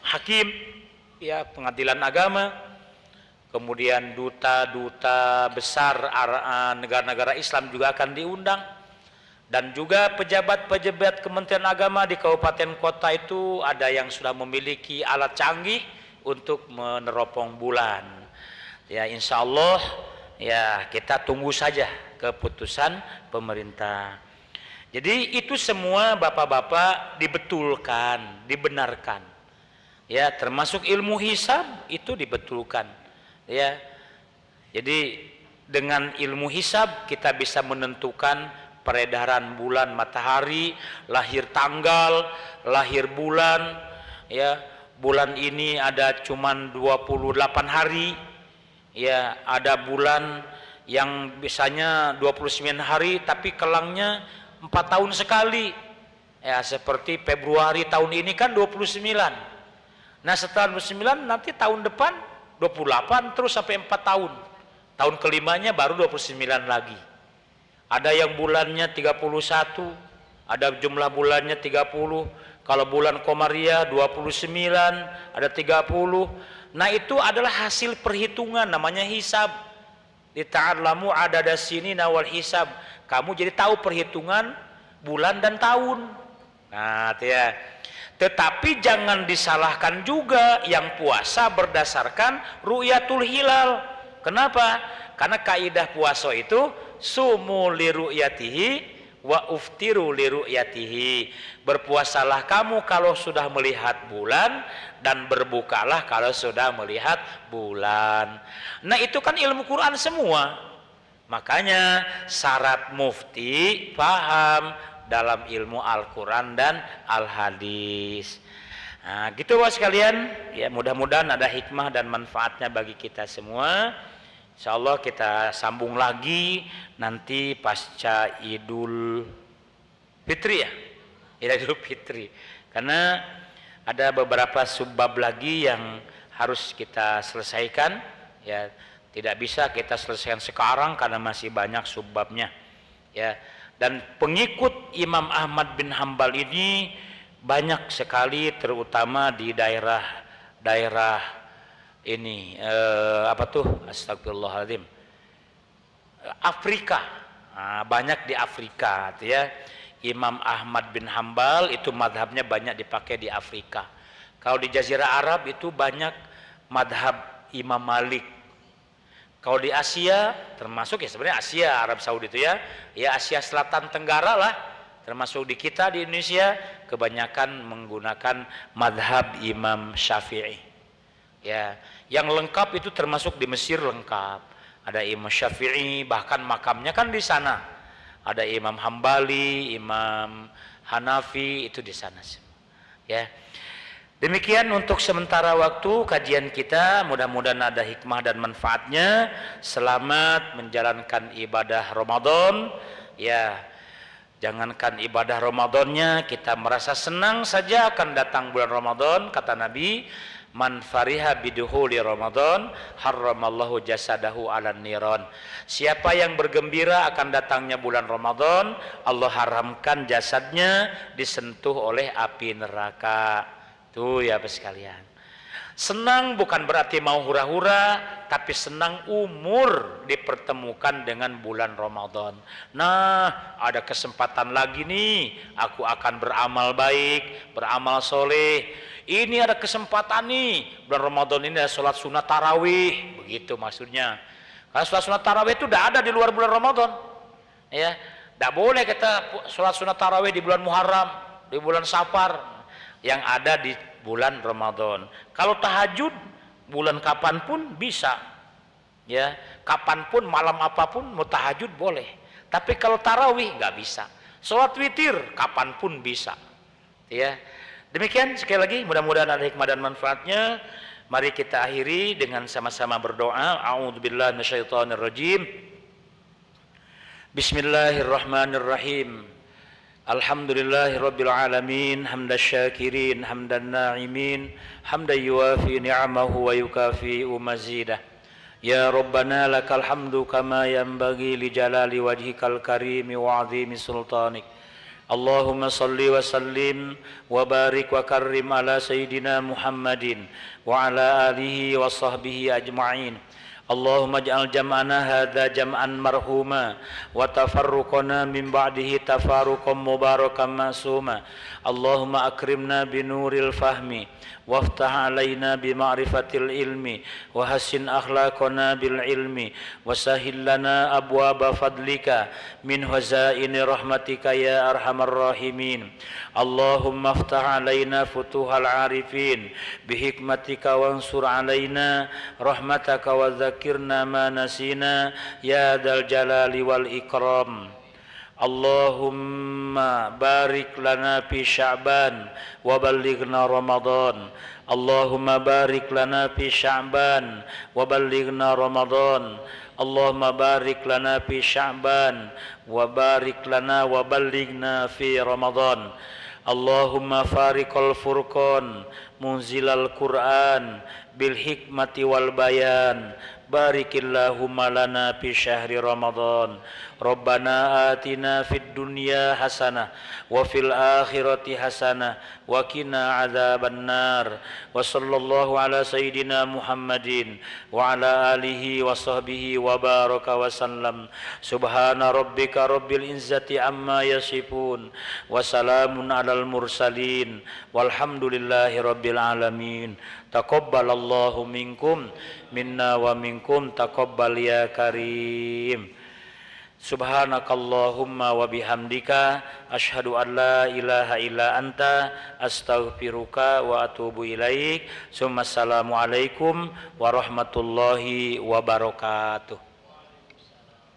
hakim, ya pengadilan agama, kemudian duta-duta besar negara-negara Islam juga akan diundang, dan juga pejabat-pejabat Kementerian Agama di kabupaten kota itu ada yang sudah memiliki alat canggih untuk meneropong bulan. Ya insya Allah ya kita tunggu saja keputusan pemerintah. Jadi itu semua bapak-bapak dibetulkan, dibenarkan. Ya, termasuk ilmu hisab itu dibetulkan. Ya. Jadi dengan ilmu hisab kita bisa menentukan peredaran bulan matahari, lahir tanggal, lahir bulan, ya. Bulan ini ada cuman 28 hari. Ya, ada bulan yang biasanya 29 hari tapi kelangnya 4 tahun sekali. Ya, seperti Februari tahun ini kan 29. Nah, setelah 29 nanti tahun depan 28 terus sampai 4 tahun. Tahun kelimanya baru 29 lagi. Ada yang bulannya 31, ada jumlah bulannya 30. Kalau bulan Komariah 29, ada 30. Nah, itu adalah hasil perhitungan namanya hisab. Lita'alamu adada sinina wal hisab. Kamu jadi tahu perhitungan bulan dan tahun. Nah, ya. Tetapi jangan disalahkan juga yang puasa berdasarkan ru'yatul hilal. Kenapa? Karena kaidah puasa itu sumu li ru'yatihi wa uftiru li ru'yatihi. Berpuasalah kamu kalau sudah melihat bulan dan berbukalah kalau sudah melihat bulan. Nah, itu kan ilmu Quran semua. Makanya syarat mufti paham dalam ilmu Al-Quran dan Al-Hadis. Nah, gitu Bapak sekalian. Ya, mudah-mudahan ada hikmah dan manfaatnya bagi kita semua. Insyaallah kita sambung lagi nanti pasca Idul Fitri ya. Idul Fitri. Karena ada beberapa subbab lagi yang harus kita selesaikan, ya Tidak bisa kita selesaikan sekarang karena masih banyak subbabnya. Ya. Dan pengikut Imam Ahmad bin Hambal ini banyak sekali, terutama di daerah ini astagfirullahaladzim, Afrika. Nah, banyak di Afrika, ya. Imam Ahmad bin Hambal itu madhabnya banyak dipakai di Afrika. Kalau di Jazirah Arab itu banyak madhab Imam Malik. Kalau di Asia, termasuk ya sebenarnya Asia, Arab Saudi itu ya Asia Selatan Tenggara lah, termasuk di kita di Indonesia, kebanyakan menggunakan madhab Imam Syafi'i. Ya, yang lengkap itu termasuk di Mesir lengkap. Ada Imam Syafi'i, bahkan makamnya kan di sana. Ada Imam Hambali, Imam Hanafi, itu di sana semua. Ya. Demikian untuk sementara waktu kajian kita, mudah-mudahan ada hikmah dan manfaatnya. Selamat menjalankan ibadah Ramadan. Ya, jangankan ibadah Ramadannya, kita merasa senang saja akan datang bulan Ramadan. Kata Nabi, man fariha biduhuli Ramadan harramallahu jasadahu ala niran. Siapa yang bergembira akan datangnya bulan Ramadan, Allah haramkan jasadnya disentuh oleh api neraka. Tuh ya Bapak sekalian. Senang bukan berarti mau hura-hura, tapi senang umur dipertemukan dengan bulan Ramadan. Nah, ada kesempatan lagi nih, aku akan beramal baik, beramal soleh. Ini ada kesempatan nih, bulan Ramadan ini ada sholat sunat tarawih, begitu maksudnya. Karena sholat sunat tarawih itu tidak ada di luar bulan Ramadan. Ya, tidak boleh kita sholat sunat tarawih di bulan Muharram, di bulan Safar. Yang ada di bulan Ramadan. Kalau tahajud bulan kapanpun bisa, ya, kapanpun malam apapun mau tahajud boleh. Tapi kalau tarawih nggak bisa. Sholat witir kapanpun bisa, ya. Demikian sekali lagi, mudah-mudahan ada hikmah dan manfaatnya. Mari kita akhiri dengan sama-sama berdoa. A'udzubillahi minasyaitonirrajim. Bismillahirrahmanirrahim. Alhamdulillahi rabbil alamin, hamdan syakirin, hamdan na'imin, hamdan yuwafi ni'amahu wa yukafi'u mazidah. Ya Rabbana lakal hamdu kama yanbaghi li jalali wajhikal karimi wa 'azimi sultanik. Allahumma salli wa sallim wa barik wa karrim ala sayyidina Muhammadin wa ala alihi wa sahbihi ajma'in. Allahumma ij'al jam'ana hadza jam'an marhuma wa tafarruqana min ba'dihi tafarruqan mubarakan ma'suma. Allahumma akrimna binuril fahmi waftah alaina bima'rifatil ilmi wa hassin akhlaqana bil ilmi wa sahhil lana abwaba fadlika min hazaini rahmatika ya arhamar rahimin. Allahumma aftah alaina futuhal arifin bihikmatika wansur alaina rahmataka wa dzakirna ma nasina ya dzal jalali wal ikram. Allahumma barik lana fi Sya'ban wa ballighna Ramadan. Allahumma barik lana fi Sya'ban wa ballighna Ramadan. Allahumma barik lana fi Sya'ban wa barik lana wa ballighna fi Ramadan. Allahumma fariqal furqan munzilal Qur'an bil hikmati wal bayan. Barikillahumma lana fi syahri Ramadan. Rabbana atina fid dunya hasanah wa fil akhirati hasanah wa qina adzabannar. Wa sallallahu ala sayyidina Muhammadin wa ala alihi wa sahbihi wa baraka wa sallam. Subhana rabbika rabbil izzati amma yasifun wa salamun alal mursalin walhamdulillahi rabbil alamin. Taqabbalallahu minkum minna wa minkum taqabbal ya karim. Subhanakallahumma wa bihamdika asyhadu an la ilaha illa anta astaghfiruka wa atubu ilaik. Assalamualaikum warahmatullahi wabarakatuh.